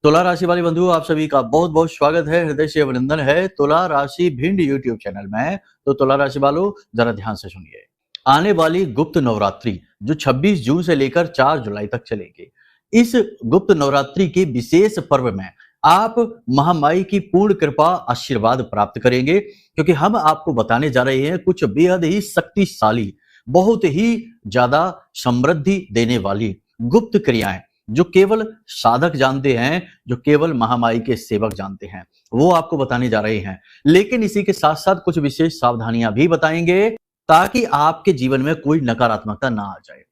तुला राशि वाले बंधु आप सभी का बहुत बहुत स्वागत है, हृदय से अभिनंदन है तुला राशि भिंड यूट्यूब चैनल में। तो तुला राशि वालों जरा ध्यान से सुनिए। आने वाली गुप्त नवरात्रि जो 26 जून से लेकर 4 जुलाई तक चलेगी, इस गुप्त नवरात्रि के विशेष पर्व में आप महामाई की पूर्ण कृपा आशीर्वाद प्राप्त करेंगे, क्योंकि हम आपको बताने जा रहे हैं कुछ बेहद ही शक्तिशाली, बहुत ही ज्यादा समृद्धि देने वाली गुप्त क्रियाएं जो केवल साधक जानते हैं, जो केवल महामाई के सेवक जानते हैं, वो आपको बताने जा रहे हैं। लेकिन इसी के साथ साथ कुछ विशेष सावधानियां भी बताएंगे ताकि आपके जीवन में कोई नकारात्मकता ना आ जाए।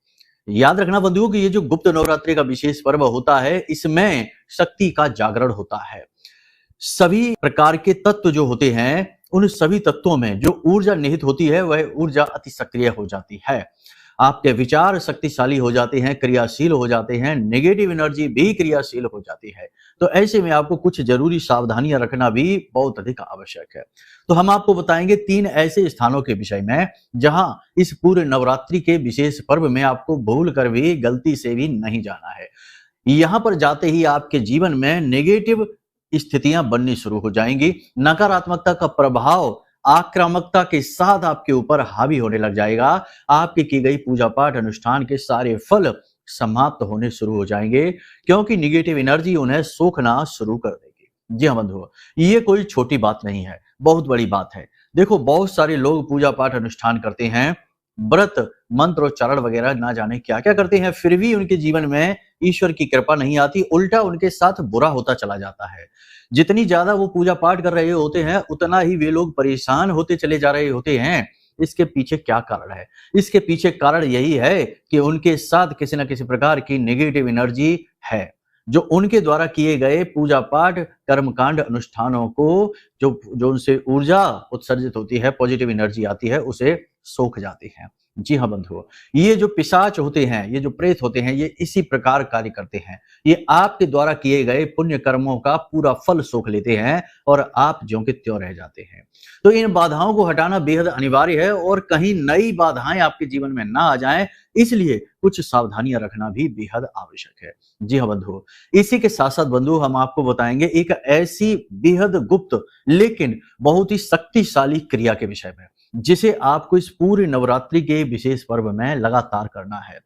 याद रखना बंधुओं कि ये जो गुप्त नवरात्रि का विशेष पर्व होता है, इसमें शक्ति का जागरण होता है। सभी प्रकार के तत्व जो होते हैं, उन सभी तत्वों में जो ऊर्जा निहित होती है वह ऊर्जा अति सक्रिय हो जाती है। आपके विचार शक्तिशाली हो जाते हैं, क्रियाशील हो जाते हैं, नेगेटिव एनर्जी भी क्रियाशील हो जाती है। तो ऐसे में आपको कुछ जरूरी सावधानियां रखना भी बहुत अधिक आवश्यक है। तो हम आपको बताएंगे 3 ऐसे स्थानों के विषय में जहां इस पूरे नवरात्रि के विशेष पर्व में आपको भूल कर भी, गलती से भी नहीं जाना है। यहां पर जाते ही आपके जीवन में नेगेटिव स्थितियां बननी शुरू हो जाएंगी, नकारात्मकता का प्रभाव आक्रामकता के साथ आपके ऊपर हावी होने लग जाएगा। आपकी की गई पूजा पाठ अनुष्ठान के सारे फल समाप्त होने शुरू हो जाएंगे, क्योंकि निगेटिव एनर्जी उन्हें सोखना शुरू कर देगी। जी हाँ बंधुओं, ये कोई छोटी बात नहीं है, बहुत बड़ी बात है। देखो, बहुत सारे लोग पूजा पाठ अनुष्ठान करते हैं, व्रत मंत्रोच्चारण वगैरह ना जाने क्या क्या करते हैं, फिर भी उनके जीवन में ईश्वर की कृपा नहीं आती, उल्टा उनके साथ बुरा होता चला जाता है। जितनी ज्यादा वो पूजा पाठ कर रहे होते हैं, उतना ही वे लोग परेशान होते चले जा रहे होते हैं। इसके पीछे क्या कारण है? इसके पीछे कारण यही है कि उनके साथ किसी न किसी प्रकार की नेगेटिव एनर्जी है, जो उनके द्वारा किए गए पूजा पाठ कर्मकांड अनुष्ठानों को, जो उनसे ऊर्जा उत्सर्जित होती है, पॉजिटिव एनर्जी आती है, उसे सोख जाती है। जी हाँ बंधुओं, ये जो पिशाच होते हैं, ये जो प्रेत होते हैं, ये इसी प्रकार कार्य करते हैं। ये आपके द्वारा किए गए पुण्य कर्मों का पूरा फल सोख लेते हैं और आप ज्यों के त्यों रह जाते हैं। तो इन बाधाओं को हटाना बेहद अनिवार्य है और कहीं नई बाधाएं आपके जीवन में ना आ जाएं, इसलिए कुछ सावधानियां रखना भी बेहद आवश्यक है। जी हाँ बंधुओं, इसी के साथ साथ बंधु हम आपको बताएंगे एक ऐसी बेहद गुप्त लेकिन बहुत ही शक्तिशाली क्रिया के विषय में, जिसे आपको इस पूरे नवरात्रि के विशेष पर्व में लगातार करना है।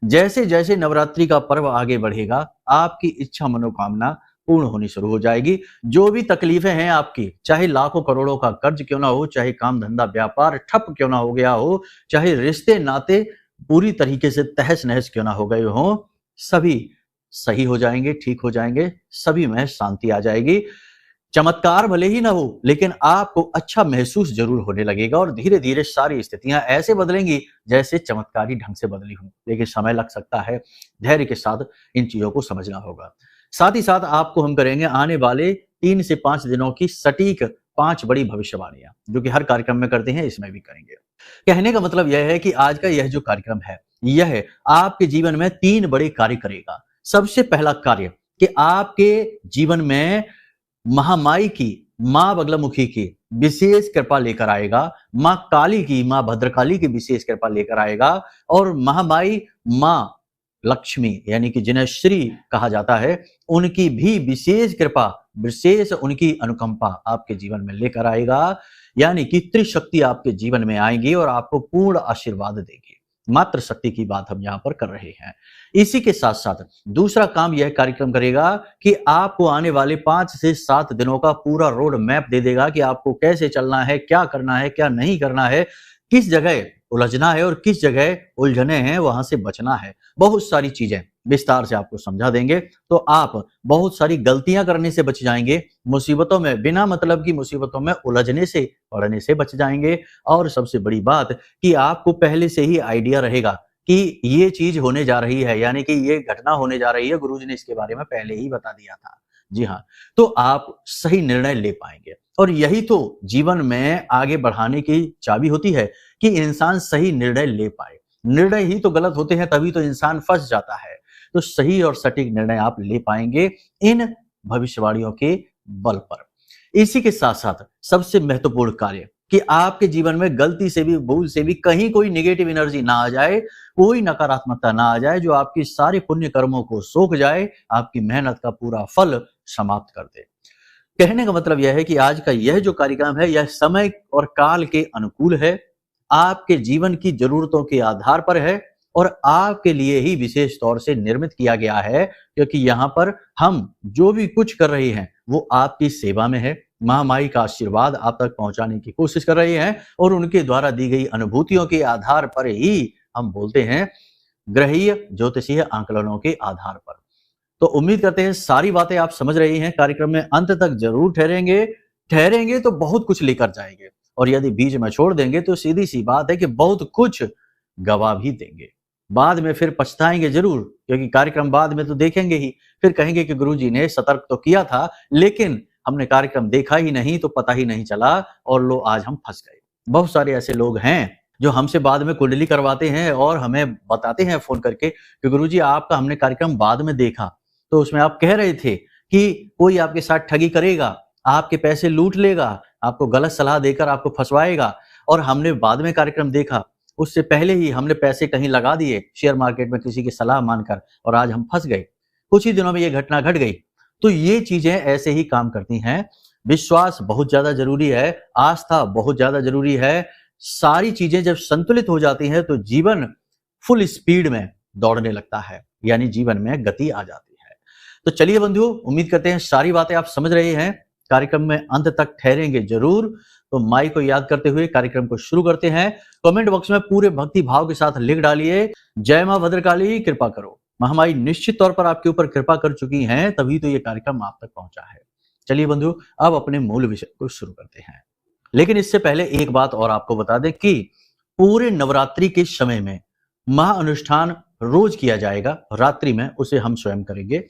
जैसे जैसे नवरात्रि का पर्व आगे बढ़ेगा, आपकी इच्छा मनोकामना पूर्ण होनी शुरू हो जाएगी। जो भी तकलीफें हैं आपकी, चाहे लाखों करोड़ों का कर्ज क्यों ना हो, चाहे काम धंधा व्यापार ठप क्यों ना हो गया हो, चाहे रिश्ते नाते पूरी तरीके से तहस नहस क्यों ना हो गए हो, सभी सही हो जाएंगे, ठीक हो जाएंगे, सभी में शांति आ जाएगी। चमत्कार भले ही ना हो, लेकिन आपको अच्छा महसूस जरूर होने लगेगा और धीरे धीरे सारी स्थितियां ऐसे बदलेंगी जैसे चमत्कारी ढंग से बदली हूं। लेकिन समय लग सकता है, धैर्य के साथ इन चीजों को समझना होगा। साथ ही साथ आपको हम करेंगे आने वाले 3 से 5 दिनों की सटीक 5 बड़ी भविष्यवाणियां, जो कि हर कार्यक्रम में करते हैं, इसमें भी करेंगे। कहने का मतलब यह है कि आज का यह जो कार्यक्रम है, यह आपके जीवन में 3 बड़े कार्य करेगा। सबसे पहला कार्य कि आपके जीवन में महामाई की, मां बगलामुखी की विशेष कृपा लेकर आएगा, मां काली की, मां भद्रकाली की विशेष कृपा लेकर आएगा और महामाई मां लक्ष्मी यानी कि जिन्हें श्री कहा जाता है, उनकी भी विशेष कृपा, विशेष उनकी अनुकंपा आपके जीवन में लेकर आएगा। यानी कि त्रिशक्ति आपके जीवन में आएंगी और आपको पूर्ण आशीर्वाद देगी। मात्र शक्ति की बात हम यहाँ पर कर रहे हैं। इसी के साथ साथ दूसरा काम यह कार्यक्रम करेगा कि आपको आने वाले 5 से 7 दिनों का पूरा रोड मैप दे देगा कि आपको कैसे चलना है, क्या करना है, क्या नहीं करना है, किस जगह उलझना है और किस जगह उलझने हैं, वहां से बचना है। बहुत सारी चीजें विस्तार से आपको समझा देंगे, तो आप बहुत सारी गलतियां करने से बच जाएंगे, मुसीबतों में, बिना मतलब की मुसीबतों में उलझने से, पड़ने से बच जाएंगे। और सबसे बड़ी बात कि आपको पहले से ही आइडिया रहेगा कि ये चीज होने जा रही है, यानी कि ये घटना होने जा रही है, गुरुजी ने इसके बारे में पहले ही बता दिया था। जी हाँ, तो आप सही निर्णय ले पाएंगे और यही तो जीवन में आगे बढ़ाने की चाबी होती है कि इंसान सही निर्णय ले पाए। निर्णय ही तो गलत होते हैं, तभी तो इंसान फंस जाता है। तो सही और सटीक निर्णय आप ले पाएंगे इन भविष्यवाणियों के बल पर। इसी के साथ साथ सबसे महत्वपूर्ण कार्य कि आपके जीवन में गलती से भी, भूल से भी कहीं कोई नेगेटिव एनर्जी ना आ जाए, कोई नकारात्मकता ना आ जाए जो आपकी सारे पुण्य कर्मों को सोख जाए, आपकी मेहनत का पूरा फल समाप्त कर दे। कहने का मतलब यह है कि आज का यह जो कार्यक्रम है, यह समय और काल के अनुकूल है, आपके जीवन की जरूरतों के आधार पर है और आपके लिए ही विशेष तौर से निर्मित किया गया है, क्योंकि यहाँ पर हम जो भी कुछ कर रहे हैं वो आपकी सेवा में है। महामाई का आशीर्वाद आप तक पहुंचाने की कोशिश कर रहे हैं और उनके द्वारा दी गई अनुभूतियों के आधार पर ही हम बोलते हैं, ग्रहीय ज्योतिषीय आंकलनों के आधार पर। तो उम्मीद करते हैं सारी बातें आप समझ रहे हैं। कार्यक्रम में अंत तक जरूर ठहरेंगे तो बहुत कुछ लेकर जाएंगे, और यदि बीच में छोड़ देंगे तो सीधी सी बात है कि बहुत कुछ गवा भी देंगे। बाद में फिर पछताएंगे जरूर, क्योंकि कार्यक्रम बाद में तो देखेंगे ही, फिर कहेंगे कि गुरुजी ने सतर्क तो किया था लेकिन हमने कार्यक्रम देखा ही नहीं, तो पता ही नहीं चला और लो आज हम फंस गए। बहुत सारे ऐसे लोग हैं जो हमसे बाद में कुंडली करवाते हैं और हमें बताते हैं फोन करके कि गुरुजी आपका हमने कार्यक्रम बाद में देखा, तो उसमें आप कह रहे थे कि कोई आपके साथ ठगी करेगा, आपके पैसे लूट लेगा, आपको गलत सलाह देकर आपको फंसवाएगा, और हमने बाद में कार्यक्रम देखा, उससे पहले ही हमने पैसे कहीं लगा दिए शेयर मार्केट में किसी की सलाह मानकर, और आज हम फंस गए। कुछ ही दिनों में ये घटना घट गई। तो ये चीजें ऐसे ही काम करती हैं। विश्वास बहुत ज्यादा जरूरी है, आस्था बहुत ज्यादा जरूरी है। सारी चीजें जब संतुलित हो जाती हैं तो जीवन फुल स्पीड में दौड़ने लगता है, यानी जीवन में गति आ जाती है। तो चलिए बंधुओं, उम्मीद करते हैं सारी बातें आप समझ रहे हैं। कार्यक्रम में अंत तक ठहरेंगे जरूर। तो माई को याद करते हुए कार्यक्रम को शुरू करते हैं। कमेंट बॉक्स में पूरे भक्ति भाव के साथ लिख डालिए, जय मां भद्रकाली कृपा करो। महामाई निश्चित तौर पर आपके ऊपर कृपा कर चुकी हैं, तभी तो ये कार्यक्रम आप तक पहुंचा है। चलिए बंधु, अब अपने मूल विषय को शुरू करते हैं। लेकिन इससे पहले एक बात और आपको बता दें कि पूरे नवरात्रि के समय में महाअनुष्ठान रोज किया जाएगा, रात्रि में उसे हम स्वयं करेंगे।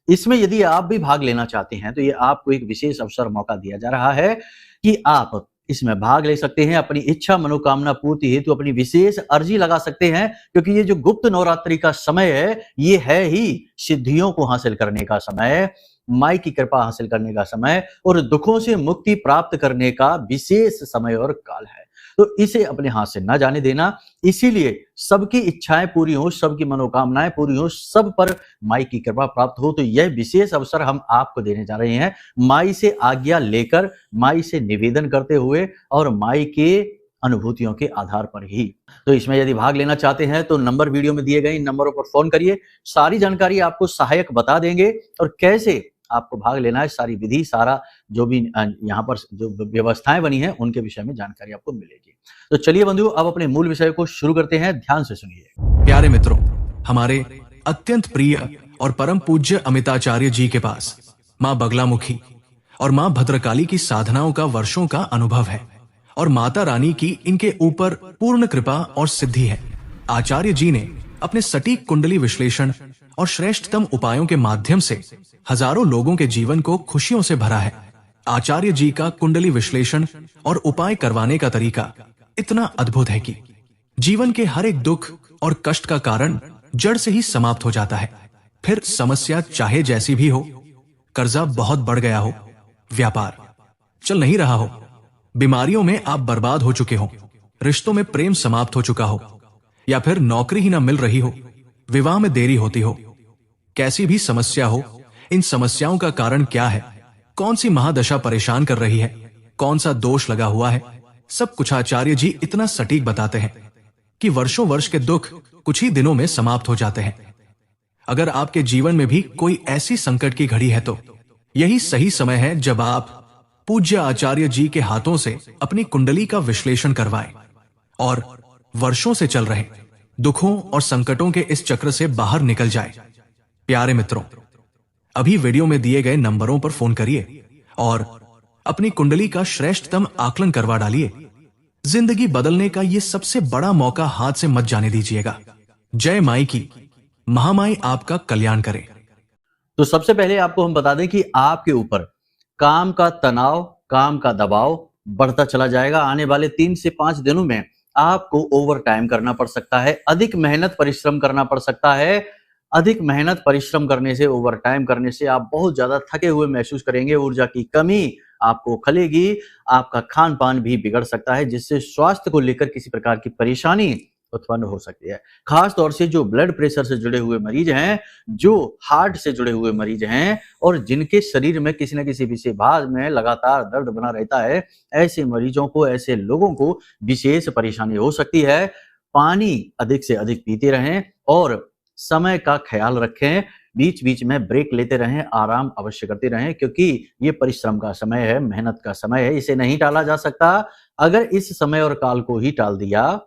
इसमें यदि आप भी भाग लेना चाहते हैं तो ये आपको एक विशेष अवसर, मौका दिया जा रहा है कि आप इसमें भाग ले सकते हैं। अपनी इच्छा मनोकामना पूर्ति हेतु अपनी विशेष अर्जी लगा सकते हैं, क्योंकि ये जो गुप्त नवरात्रि का समय है, ये है ही सिद्धियों को हासिल करने का समय, माई की कृपा हासिल करने का समय और दुखों से मुक्ति प्राप्त करने का विशेष समय और काल है। तो इसे अपने हाथ से ना जाने देना। इसीलिए सबकी इच्छाएं पूरी हो, सबकी मनोकामनाएं पूरी हो, सब पर माई की कृपा प्राप्त हो, तो यह विशेष अवसर हम आपको देने जा रहे हैं, माई से आज्ञा लेकर, माई से निवेदन करते हुए और माई के अनुभूतियों के आधार पर ही। तो इसमें यदि भाग लेना चाहते हैं तो नंबर वीडियो में दिए गए इन नंबरों पर फोन करिए। सारी जानकारी आपको सहायक बता देंगे और कैसे आपको भाग लेना है, सारी विधि, सारा जो भी यहाँ पर जो व्यवस्थाएं बनी हैं उनके विषय में जानकारी आपको मिलेगी। तो चलिए बंधु, अब अपने मूल विषय को शुरू करते हैं, ध्यान से सुनिए। प्यारे मित्रों, हमारे अत्यंत प्रिय और परम पूज्य अमिताचार्य जी के पास माँ बगलामुखी और माँ भद्रकाली की साधनाओं का वर्षों का अनुभव है और माता रानी की इनके ऊपर पूर्ण कृपा और सिद्धि है। आचार्य जी ने अपने सटीक कुंडली विश्लेषण और श्रेष्ठतम उपायों के माध्यम से हजारों लोगों के जीवन को खुशियों से भरा है। आचार्य जी का कुंडली विश्लेषण और उपाय करवाने का तरीका इतना अद्भुत है कि जीवन के हर एक दुख और कष्ट का कारण जड़ से ही समाप्त हो जाता है। फिर समस्या चाहे जैसी भी हो, कर्जा बहुत बढ़ गया हो, व्यापार चल नहीं रहा हो, बीमारियों में आप बर्बाद हो चुके हो, रिश्तों में प्रेम समाप्त हो चुका हो, या फिर नौकरी ही ना मिल रही हो, विवाह में देरी होती हो, कैसी भी समस्या हो, इन समस्याओं का कारण क्या है, कौन सी महादशा परेशान कर रही है, कौन सा दोष लगा हुआ है, सब कुछ आचार्य जी इतना सटीक बताते हैं कि वर्षों वर्ष के दुख कुछ ही दिनों में समाप्त हो जाते हैं। अगर आपके जीवन में भी कोई ऐसी संकट की घड़ी है तो यही सही समय है जब आप पूज्य आचार्य जी के हाथों से अपनी कुंडली का विश्लेषण करवाएं और वर्षों से चल रहे दुखों और संकटों के इस चक्र से बाहर निकल जाए। प्यारे मित्रों, अभी वीडियो में दिए गए नंबरों पर फोन करिए और अपनी कुंडली का श्रेष्ठतम आकलन करवा डालिए। जिंदगी बदलने का ये सबसे बड़ा मौका हाथ से मत जाने दीजिएगा। जय माई की, महामाई आपका कल्याण करे। तो सबसे पहले आपको हम बता दें कि आपके ऊपर काम का तनाव, काम का दबाव बढ़ता चला जाएगा। आने वाले 3 से 5 दिनों में आपको ओवर टाइम करना पड़ सकता है, अधिक मेहनत परिश्रम करना पड़ सकता है। अधिक मेहनत परिश्रम करने से, ओवर टाइम करने से आप बहुत ज्यादा थके हुए महसूस करेंगे, ऊर्जा की कमी आपको खलेगी, आपका खान पान भी बिगड़ सकता है, जिससे स्वास्थ्य को लेकर किसी प्रकार की परेशानी उत्पन्न हो सकती है। खास तौर से जो ब्लड प्रेशर से जुड़े हुए मरीज हैं, जो हार्ट से जुड़े हुए मरीज हैं और जिनके शरीर में किसी न किसी विशेष भाग में लगातार दर्द बना रहता है, ऐसे मरीजों को, ऐसे लोगों को विशेष परेशानी हो सकती है। पानी अधिक से अधिक पीते रहें और समय का ख्याल रखें, बीच-बीच में ब्रेक लेते रहें, आराम अवश्य करते रहें, क्योंकि ये परिश्रम का समय है, मेहनत का समय है, इसे नहीं टाला जा सकता। अगर इस समय और काल को ही टाल दिया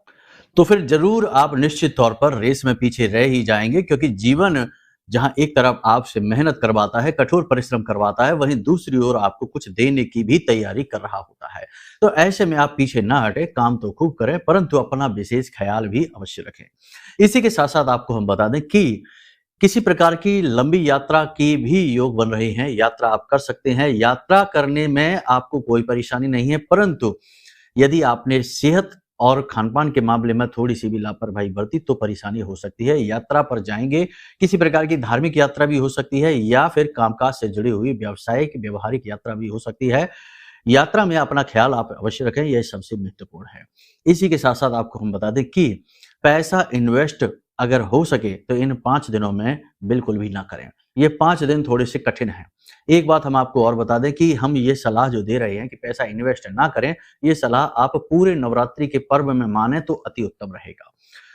तो फिर ज़रूर आप निश्चित तौर पर रेस में पीछे रह ही जाएँगे, क्योंकि जीवन जहाँ एक तरफ आपसे मेहनत करवाता है, कठोर परिश्रम करवाता है, वहीं दूसरी ओर आपको कुछ देने की भी तैयारी कर रहा होता है। तो ऐसे में आप पीछे ना हटें, काम तो खूब करें, परंतु अपना विशेष ख़्याल भी अवश्य रखें। इसी के साथ-साथ आपको हम बता दें कि किसी प्रकार की लंबी यात्रा की भी योग बन रहे हैं, यात्रा आप कर सकते हैं। यात्रा करने में आपको कोई परेशानी नहीं है, परंतु यदि आपने सेहत और खान-पान के मामले में थोड़ी-सी भी लापरवाही बरती तो परेशानी हो सकती है। यात्रा पर जाएँगे, किसी प्रकार की धार्मिक यात्रा भी हो सकती है या फिर कामकाज से जुड़ी हुई व्यावसायिक, व्यवहारिक यात्रा भी हो सकती है। यात्रा में अपना ख़्याल आप अवश्य रखें, यह सबसे महत्वपूर्ण है। इसी के साथ-साथ आपको हम बता दें कि पैसा इन्वेस्ट अगर हो सके तो इन 5 दिनों में बिल्कुल भी ना करें। ये 5 दिन थोड़े-से कठिन हैं। एक बात हम आपको और बता दें कि हम ये सलाह जो दे रहे हैं कि पैसा इन्वेस्ट ना करें, ये सलाह आप पूरे नवरात्रि के पर्व में मानें तो अति उत्तम रहेगा।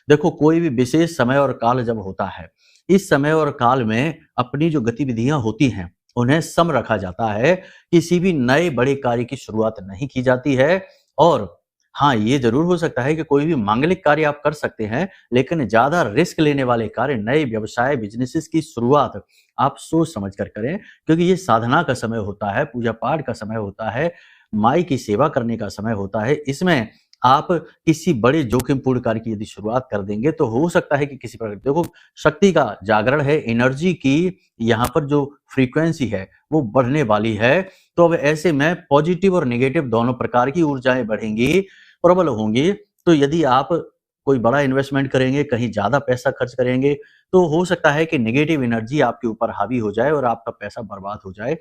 देखो, कोई भी विशेष समय और काल जब होता है, इस समय और काल में अपनी जो गतिविधियाँ होती हैं, उन्हें सम रखा जाता है। किसी भी नए बड़े कार्य की शुरुआत नहीं की जाती है और हाँ, ये ज़रूर हो सकता है कि कोई भी मांगलिक कार्य आप कर सकते हैं, लेकिन ज़्यादा रिस्क लेने वाले कार्य, नए व्यवसाय, बिज़नेसेस की शुरुआत आप सोच समझ कर करें, क्योंकि ये साधना का समय होता है, पूजा-पाठ का समय होता है, माई की सेवा करने का समय होता है। इसमें आप किसी बड़े जोखिमपूर्ण कार्य की यदि शुरुआत कर देंगे, तो हो सकता है कि किसी प्रकार देखो, शक्ति का जागरण है, एनर्जी की यहाँ पर जो फ्रीक्वेंसी है, वो बढ़ने वाली है। तो अब ऐसे में पॉजिटिव और नेगेटिव दोनों प्रकार की ऊर्जाएँ बढ़ेंगी, प्रबल होंगी। तो यदि आप कोई बड़ा इन्वेस्टमेंट करेंगे, कहीं ज़्यादा पैसा खर्च करेंगे, तो हो सकता है कि नेगेटिव एनर्जी आपके ऊपर हावी हो जाए और आपका पैसा बर्बाद हो जाए।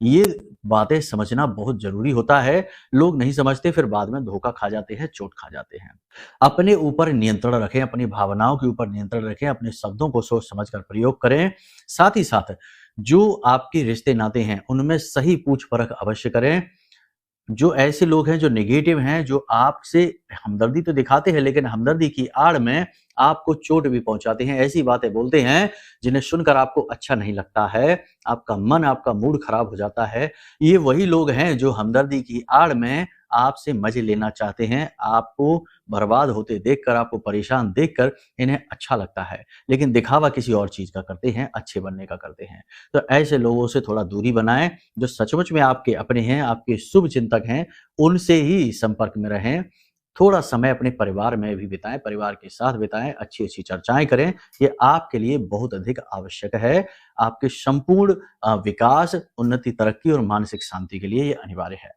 ये बातें समझना बहुत ज़रूरी होता है। लोग नहीं समझते, फिर बाद में धोखा खा जाते हैं, चोट खा जाते हैं। अपने ऊपर नियंत्रण रखें, अपनी भावनाओं के ऊपर नियंत्रण रखें, अपने शब्दों को सोच समझ कर प्रयोग करें। साथ ही साथ जो आपके रिश्ते-नाते हैं, उनमें सही पूछ-परख अवश्य करें। जो ऐसे लोग हैं जो नेगेटिव हैं, जो आपसे हमदर्दी तो दिखाते हैं, लेकिन हमदर्दी की आड़ में आपको चोट भी पहुँचाते हैं, ऐसी बातें बोलते हैं जिन्हें सुनकर आपको अच्छा नहीं लगता है, आपका मन, आपका मूड खराब हो जाता है। ये वही लोग हैं जो हमदर्दी की आड़ में आपसे मज़े लेना चाहते हैं, आपको बर्बाद होते देखकर, आपको परेशान देखकर इन्हें अच्छा लगता है, लेकिन दिखावा किसी और चीज़ का करते हैं, अच्छे बनने का करते हैं। तो ऐसे लोगों से थोड़ा दूरी बनाएँ, जो सचमुच में आपके अपने हैं, आपके शुभ चिंतक हैं, उनसे ही संपर्क में रहें। थोड़ा समय अपने परिवार में भी बिताएँ, परिवार के साथ बिताएँ, अच्छी-अच्छी चर्चाएँ करें, ये आपके लिए बहुत अधिक आवश्यक है। आपके संपूर्ण विकास, उन्नति, तरक्की और मानसिक शांति के लिए ये अनिवार्य है।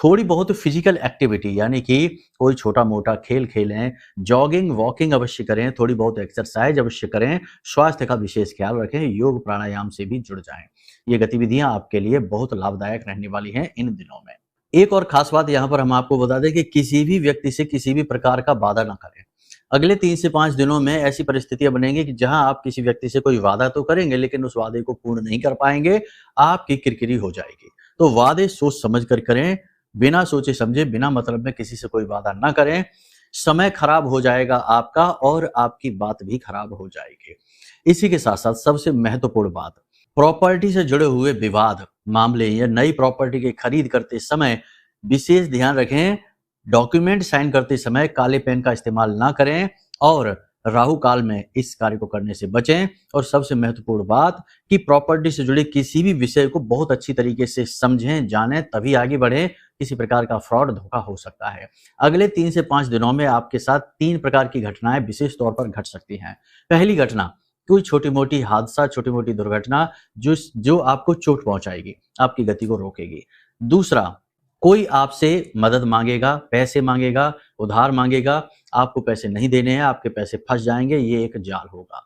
थोड़ी बहुत फिज़िकल एक्टिविटी यानी कि कोई छोटा-मोटा खेल खेलें, जॉगिंग, वॉकिंग अवश्य करें, थोड़ी बहुत एक्सरसाइज़ अवश्य करें, स्वास्थ्य का विशेष ख्याल रखें, योग प्राणायाम से भी जुड़ जाएँ। ये गतिविधियाँ आपके लिए बहुत लाभदायक रहने वाली हैं इन दिनों में। एक और ख़ास बात यहाँ पर हम आपको बता दें कि किसी भी व्यक्ति से किसी भी प्रकार का वादा ना करें। अगले 3 से 5 दिनों में ऐसी परिस्थितियाँ बनेंगी कि जहाँ आप किसी व्यक्ति से कोई वादा तो करेंगे, लेकिन उस वादे को पूर्ण नहीं कर पाएँगे, आपकी किरकिरी हो जाएगी। तो वादे सोच समझ कर करें, बिना सोचे-समझे, बिना मतलब में किसी से कोई वादा ना करें। समय खराब हो जाएगा आपका और आपकी बात भी खराब हो जाएगी। इसी के साथ-साथ सबसे महत्वपूर्ण बात, प्रॉपर्टी से जुड़े हुए विवाद, मामले या नई प्रॉपर्टी की खरीद करते समय विशेष ध्यान रखें। डॉक्यूमेंट साइन करते समय काले पेन का इस्तेमाल ना करें और राहु काल में इस कार्य को करने से बचें। और सबसे महत्वपूर्ण बात कि प्रॉपर्टी से जुड़े किसी भी विषय को बहुत अच्छी तरीके से समझें, जानें, तभी आगे बढ़ें। किसी प्रकार का फ्रॉड, धोखा हो सकता है। अगले 3 से 5 दिनों में आपके साथ 3 प्रकार की घटनाएं विशेष तौर पर घट सकती हैं। पहली घटना, कोई छोटी-मोटी हादसा, छोटी-मोटी दुर्घटना जो आपको चोट पहुंचाएगी, आपकी गति को रोकेगी। दूसरा, कोई आपसे मदद मांगेगा, पैसे मांगेगा, उधार मांगेगा, आपको पैसे नहीं देने हैं, आपके पैसे फंस जाएंगे, ये एक जाल होगा।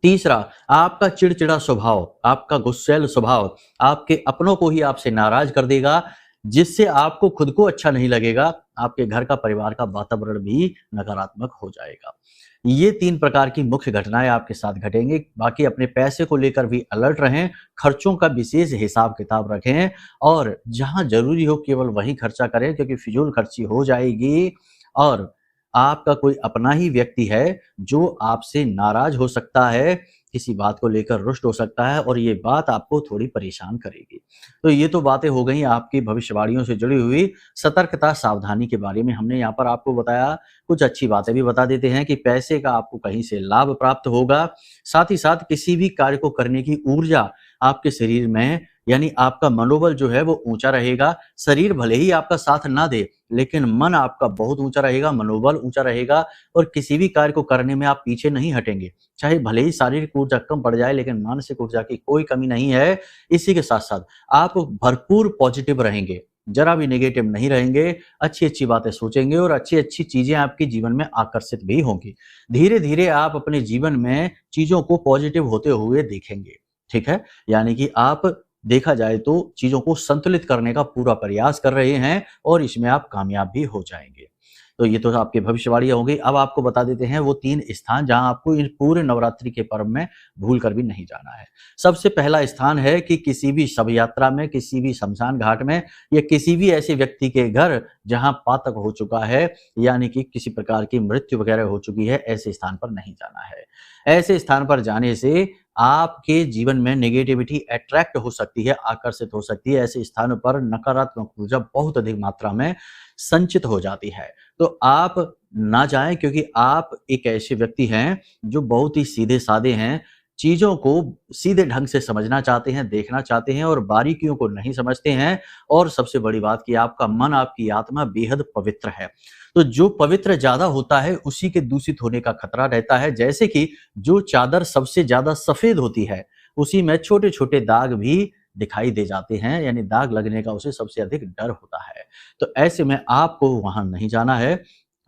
तीसरा, आपका चिड़चिड़ा स्वभाव, आपका गुस्सैल स्वभाव आपके अपनों को ही आपसे नाराज कर देगा। जिससे आपको खुद को अच्छा नहीं लगेगा, आपके घर का परिवार का वातावरण भी नकारात्मक हो जाएगा। ये 3 प्रकार की मुख्य घटनाएं आपके साथ घटेंगी। बाकी अपने पैसे को लेकर भी अलर्ट रहें, खर्चों का विशेष हिसाब किताब रखें और जहां जरूरी हो केवल वहीं खर्चा करें, क्योंकि फिजूल खर्ची हो जाएगी और आपका कोई अपना ही व्यक्ति है जो आपसे नाराज हो सकता है, किसी बात को लेकर रुष्ट हो सकता है और ये बात आपको थोड़ी परेशान करेगी। तो ये तो बातें हो गई आपकी भविष्यवाणियों से जुड़ी हुई सतर्कता सावधानी के बारे में। हमने यहाँ पर आपको बताया, कुछ अच्छी बातें भी बता देते हैं कि पैसे का आपको कहीं से लाभ प्राप्त होगा। साथ ही साथ किसी भी कार्य को करने की ऊर्जा आपके शरीर में, यानी आपका मनोबल जो है वो ऊंचा रहेगा। शरीर भले ही आपका साथ ना दे, लेकिन मन आपका बहुत ऊंचा रहेगा, मनोबल ऊंचा रहेगा और किसी भी कार्य को करने में आप पीछे नहीं हटेंगे। चाहे भले ही शारीरिक ऊर्जा कम पड़ जाए, लेकिन मानसिक ऊर्जा की कोई कमी नहीं है। इसी के साथ साथ आप भरपूर पॉजिटिव रहेंगे, जरा भी नेगेटिव नहीं रहेंगे, अच्छी-अच्छी बातें सोचेंगे और अच्छी-अच्छी चीजें आपके जीवन में आकर्षित भी होंगी। धीरे-धीरे आप अपने जीवन में चीजों को पॉजिटिव होते हुए देखेंगे, ठीक है? यानी कि आप देखा जाए तो चीजों को संतुलित करने का पूरा प्रयास कर रहे हैं और इसमें आप कामयाब भी हो जाएंगे। तो ये तो आपकी भविष्यवाणियां हो गई। अब आपको बता देते हैं वो 3 स्थान जहां आपको इन पूरे नवरात्रि के पर्व में भूल कर भी नहीं जाना है। सबसे पहला स्थान है कि किसी भी शव यात्रा में, किसी भी शमशान घाट में या किसी भी ऐसे व्यक्ति के घर जहां पातक हो चुका है, यानी कि किसी प्रकार की मृत्यु वगैरह हो चुकी है, ऐसे स्थान पर नहीं जाना है। ऐसे स्थान पर जाने से आपके जीवन में नेगेटिविटी अट्रैक्ट हो सकती है, आकर्षित हो सकती है। ऐसे स्थानों पर नकारात्मक ऊर्जा बहुत अधिक मात्रा में संचित हो जाती है। तो आप ना जाएं, क्योंकि आप एक ऐसे व्यक्ति हैं जो बहुत ही सीधे साधे हैं, चीजों को सीधे ढंग से समझना चाहते हैं, देखना चाहते हैं और बारीकियों को नहीं समझते हैं। और सबसे बड़ी बात कि आपका मन, आपकी आत्मा बेहद पवित्र है। तो जो पवित्र ज्यादा होता है उसी के दूषित होने का खतरा रहता है। जैसे कि जो चादर सबसे ज्यादा सफेद होती है, उसी में छोटे छोटे दाग भी दिखाई दे जाते हैं, यानी दाग लगने का उसे सबसे अधिक डर होता है। तो ऐसे में आपको वहां नहीं जाना है,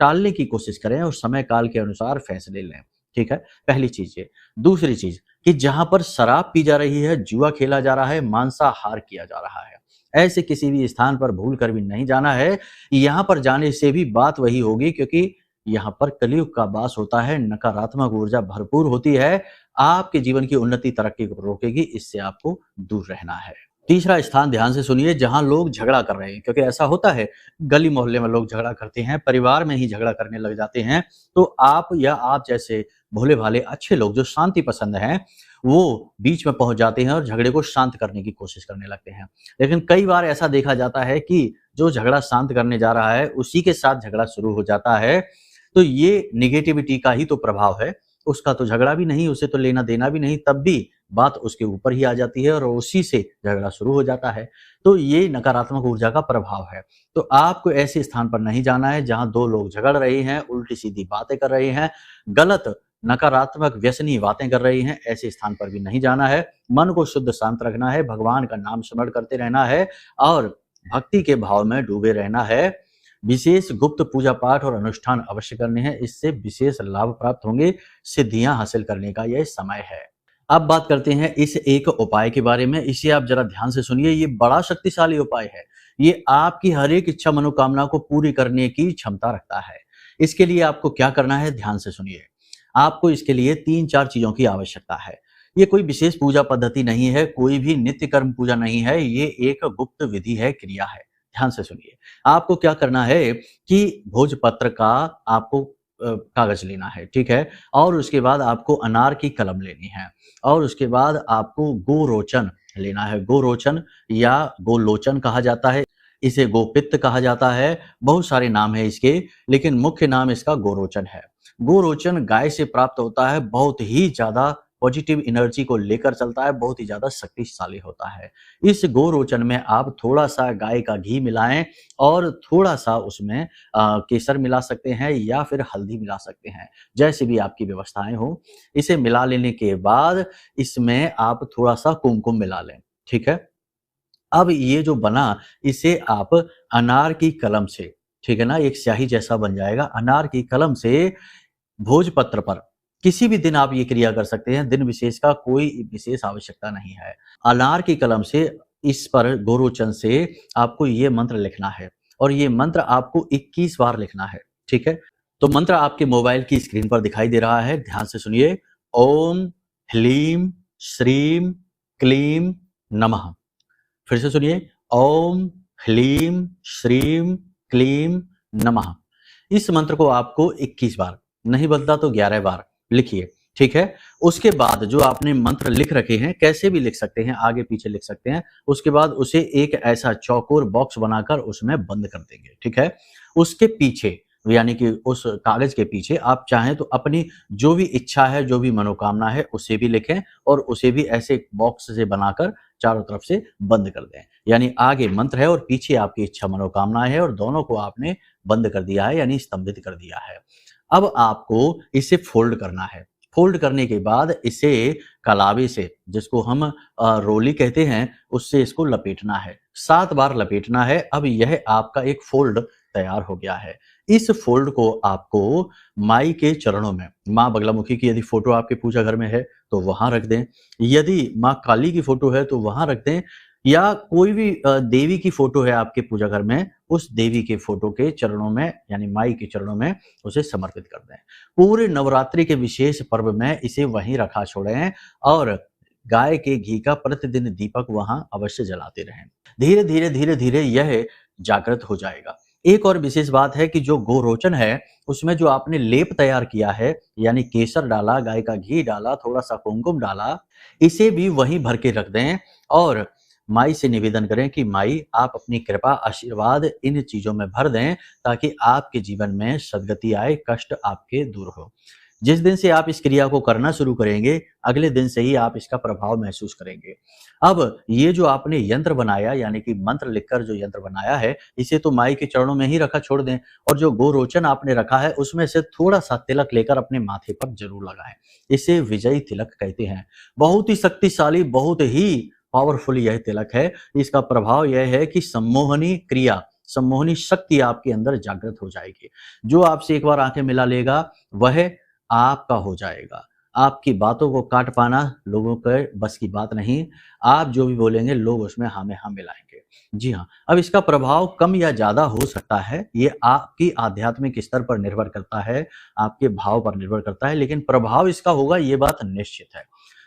टालने की कोशिश करें और समय काल के अनुसार फैसले लें, ठीक है? पहली चीज ये। दूसरी चीज कि जहां पर शराब पी जा रही है, जुआ खेला जा रहा है, मांसाहार किया जा रहा है, ऐसे किसी भी स्थान पर भूल कर भी नहीं जाना है। यहाँ पर जाने से भी बात वही होगी, क्योंकि यहाँ पर कलयुग का वास होता है, नकारात्मक ऊर्जा भरपूर होती है, आपके जीवन की उन्नति तरक्की को रोकेगी, इससे आपको दूर रहना है। तीसरा स्थान ध्यान से सुनिए, जहां लोग झगड़ा कर रहे हैं, क्योंकि ऐसा होता है गली मोहल्ले में लोग झगड़ा करते हैं, परिवार में ही झगड़ा करने लग जाते हैं। तो आप या आप जैसे भोले भाले अच्छे लोग जो शांति पसंद हैं, वो बीच में पहुंच जाते हैं और झगड़े को शांत करने की कोशिश करने लगते हैं। लेकिन कई बार ऐसा देखा जाता है कि जो झगड़ा शांत करने जा रहा है उसी के साथ झगड़ा शुरू हो जाता है। तो ये निगेटिविटी का ही तो प्रभाव है, उसका तो झगड़ा भी नहीं, उसे तो लेना देना भी नहीं, तब भी बात उसके ऊपर ही आ जाती है और उसी से झगड़ा शुरू हो जाता है। तो ये नकारात्मक ऊर्जा का प्रभाव है। तो आपको ऐसे स्थान पर नहीं जाना है जहां 2 लोग झगड़ रहे हैं, उल्टी सीधी बातें कर रहे हैं, गलत नकारात्मक व्यसनी बातें कर रही हैं, ऐसे स्थान पर भी नहीं जाना है। मन को शुद्ध शांत रखना है, भगवान का नाम स्मरण करते रहना है और भक्ति के भाव में डूबे रहना है। विशेष गुप्त पूजा पाठ और अनुष्ठान अवश्य करने हैं, इससे विशेष लाभ प्राप्त होंगे, सिद्धियां हासिल करने का यह समय है। अब बात करते हैं इस एक उपाय के बारे में, इसे आप जरा ध्यान से सुनिए। ये बड़ा शक्तिशाली उपाय है, ये आपकी हर एक इच्छा मनोकामना को पूरी करने की क्षमता रखता है। इसके लिए आपको क्या करना है, ध्यान से सुनिए। आपको इसके लिए 3-4 चीजों की आवश्यकता है। ये कोई विशेष पूजा पद्धति नहीं है, कोई भी नित्य कर्म पूजा नहीं है, ये एक गुप्त विधि है, क्रिया है। ध्यान से सुनिए। आपको क्या करना है कि भोजपत्र का आपको कागज लेना है, ठीक है? और उसके बाद आपको अनार की कलम लेनी है और उसके बाद आपको गोरोचन लेना है। गोरोचन या गोलोचन कहा जाता है, इसे गोपित्त कहा जाता है, बहुत सारे नाम है इसके, लेकिन मुख्य नाम इसका गोरोचन है। गोरोचन गाय से प्राप्त होता है, बहुत ही ज्यादा पॉजिटिव एनर्जी को लेकर चलता है, बहुत ही ज्यादा शक्तिशाली होता है। इस गोरोचन में आप थोड़ा सा गाय का घी मिलाएं और थोड़ा सा उसमें केसर मिला सकते हैं या फिर हल्दी मिला सकते हैं, जैसे भी आपकी व्यवस्थाएं हो। इसे मिला लेने के बाद इसमें आप थोड़ा सा कुमकुम मिला लें, ठीक है? अब ये जो बना, इसे आप अनार की कलम से, ठीक है ना, एक स्याही जैसा बन जाएगा। अनार की कलम से भोजपत्र पर किसी भी दिन आप ये क्रिया कर सकते हैं, दिन विशेष का कोई विशेष आवश्यकता नहीं है। अनार की कलम से इस पर गोरोचन से आपको ये मंत्र लिखना है और ये मंत्र आपको 21 बार लिखना है। ठीक है, तो मंत्र आपके मोबाइल की स्क्रीन पर दिखाई दे रहा है, ध्यान से सुनिए। ओम ह्लीं श्रीं क्लीं नमः। फिर से सुनिए, ओम ह्लीं श्रीं क्लीं नमः। इस मंत्र को आपको 21 बार, नहीं बनता तो 11 बार लिखिए। ठीक है, उसके बाद जो आपने मंत्र लिख रखे हैं, कैसे भी लिख सकते हैं, आगे पीछे लिख सकते हैं, उसके बाद उसे एक ऐसा चौकोर बॉक्स बनाकर उसमें बंद कर देंगे। ठीक है, उसके पीछे यानी कि उस कागज के पीछे आप चाहें तो अपनी जो भी इच्छा है, जो भी मनोकामना है, उसे भी लिखें और उसे भी ऐसे बॉक्स से बनाकर चारों तरफ से बंद कर दें। यानी आगे मंत्र है और पीछे आपकी इच्छा मनोकामना है और दोनों को आपने बंद कर दिया है, यानी स्तंभित कर दिया है। अब आपको इसे फोल्ड करना है। फोल्ड करने के बाद इसे कलावे से, जिसको हम रोली कहते हैं, उससे इसको लपेटना है। 7 बार लपेटना है। अब यह आपका एक फोल्ड तैयार हो गया है। इस फोल्ड को आपको माई के चरणों में, माँ बगलामुखी की यदि फोटो आपके पूजा घर में है तो वहां रख दें, यदि माँ काली की फोटो है तो वहां रख दें, या कोई भी देवी की फोटो है आपके पूजा घर में, उस देवी के फोटो के चरणों में यानी माई के चरणों में उसे समर्पित कर दें। पूरे नवरात्रि के विशेष पर्व में इसे वहीं रखा छोड़ें और गाय के घी का प्रतिदिन दीपक वहां अवश्य जलाते रहें। धीरे धीरे धीरे धीरे यह जागृत हो जाएगा। एक और विशेष बात है कि जो गोरोचन है उसमें जो आपने लेप तैयार किया है, यानी केसर डाला, गाय का घी डाला, थोड़ा सा कुमकुम डाला, इसे भी वहीं भर के रख दें और माई से निवेदन करें कि माई आप अपनी कृपा आशीर्वाद इन चीजों में भर दें ताकि आपके जीवन में सद्गति आए, कष्ट आपके दूर हो। जिस दिन से आप इस क्रिया को करना शुरू करेंगे, अगले दिन से ही आप इसका प्रभाव महसूस करेंगे। अब ये जो आपने यंत्र बनाया, यानी कि मंत्र लिखकर जो यंत्र बनाया है, इसे तो माई के चरणों में ही रखा छोड़ दें और जो गोरोचन आपने रखा है उसमें से थोड़ा सा तिलक लेकर अपने माथे पर जरूर लगाएं। इसे विजयी तिलक कहते हैं। बहुत ही शक्तिशाली, बहुत ही पावरफुल यह तिलक है। इसका प्रभाव यह है कि सम्मोहनी क्रिया, सम्मोहनी शक्ति आपके अंदर जागृत हो जाएगी। जो आपसे एक बार आंखें मिला लेगा वह आपका हो जाएगा। आपकी बातों को काट पाना लोगों के बस की बात नहीं। आप जो भी बोलेंगे लोग उसमें हाँ में हाँ मिलाएंगे। जी हाँ, अब इसका प्रभाव कम या ज्यादा हो सकता है, ये आपकी आध्यात्मिक स्तर पर निर्भर करता है, आपके भाव पर निर्भर करता है, लेकिन प्रभाव इसका होगा, ये बात निश्चित है।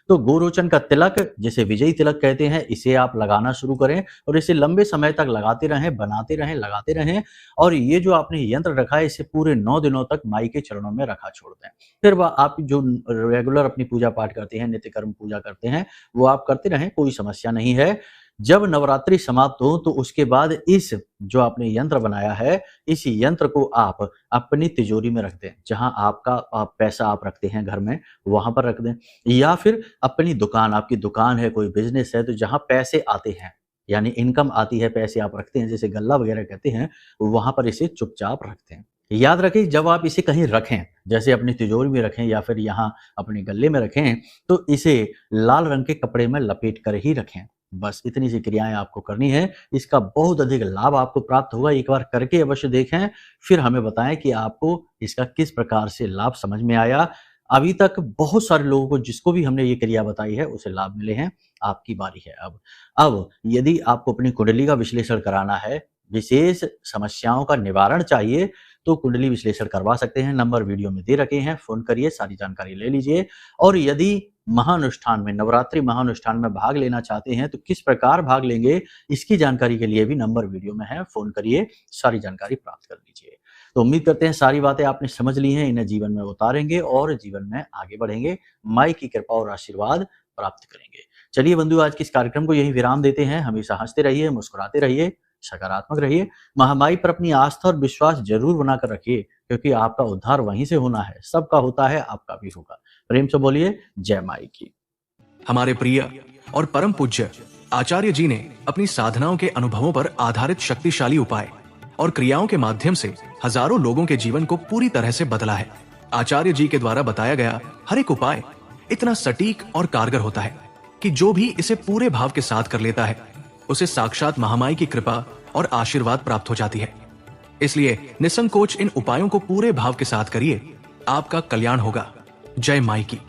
तो गोरोचन का तिलक, जिसे विजयी तिलक कहते हैं, इसे आप लगाना शुरू करें और इसे लंबे समय तक लगाते रहें, बनाते रहें, लगाते रहें। और ये जो आपने यंत्र रखा है इसे पूरे 9 दिनों तक माई के चरणों में रखा छोड़ दें। फिर वह आप जो रेगुलर अपनी पूजा पाठ करते हैं, नित्य कर्म पूजा करते हैं, वो आप करते रहें, कोई समस्या नहीं है। जब नवरात्रि समाप्त हो तो उसके बाद इस जो आपने यंत्र बनाया है, इस यंत्र को आप अपनी तिजोरी में रख दें। जहां आपका पैसा आप रखते हैं घर में, वहां पर रख दें, या फिर अपनी दुकान, आपकी दुकान है, कोई बिजनेस है, तो जहां पैसे आते हैं यानी इनकम आती है, पैसे आप रखते हैं, जैसे गल्ला वगैरह कहते हैं, वहां पर इसे चुपचाप रखते हैं। याद रखें, जब आप इसे कहीं रखें, जैसे अपनी तिजोरी में रखें या फिर यहाँ अपने गल्ले में रखें, तो इसे लाल रंग के कपड़े में लपेट कर ही रखें। बस इतनी सी क्रियाएं आपको करनी है। इसका बहुत अधिक लाभ आपको प्राप्त होगा। एक बार करके अवश्य देखें, फिर हमें बताएं कि आपको इसका किस प्रकार से लाभ समझ में आया। अभी तक बहुत सारे लोगों को, जिसको भी हमने ये क्रिया बताई है, उसे लाभ मिले हैं। आपकी बारी है अब यदि आपको अपनी कुंडली का विश्लेषण कराना है, विशेष समस्याओं का निवारण चाहिए, तो कुंडली विश्लेषण करवा सकते हैं। नंबर वीडियो में दे रखे हैं, फोन करिए, सारी जानकारी ले लीजिए। और यदि महानुष्ठान में, नवरात्रि महानुष्ठान में भाग लेना चाहते हैं तो किस प्रकार भाग लेंगे, इसकी जानकारी के लिए भी नंबर वीडियो में है, फोन करिए, सारी जानकारी प्राप्त कर लीजिए। तो उम्मीद करते हैं सारी बातें आपने समझ ली हैं, इन्हें जीवन में उतारेंगे और जीवन में आगे बढ़ेंगे, माई की कृपा और आशीर्वाद प्राप्त करेंगे। चलिए बंधु, आज के इस कार्यक्रम को यही विराम देते हैं। हमेशा हंसते रहिए, मुस्कुराते रहिए, सकारात्मक रहिए। महामाई पर अपनी आस्था और विश्वास जरूर बनाकर रखिए, क्योंकि आपका उद्धार वहीं से होना है। सबका होता है, आपका भी होगा। प्रेम से बोलिए जय माई की। हमारे प्रिय और परम पूज्य आचार्य जी ने अपनी साधनाओं के अनुभवों पर आधारित शक्तिशाली उपाय और क्रियाओं के माध्यम से हजारों लोगों के जीवन को पूरी तरह से बदला है। आचार्य जी के द्वारा बताया गया हर एक उपाय इतना सटीक और कारगर होता है कि जो भी इसे पूरे भाव के साथ कर लेता है, उसे साक्षात महामाई की कृपा और आशीर्वाद प्राप्त हो जाती है। इसलिए निसंकोच इन उपायों को पूरे भाव के साथ करिए, आपका कल्याण होगा। जय माई की।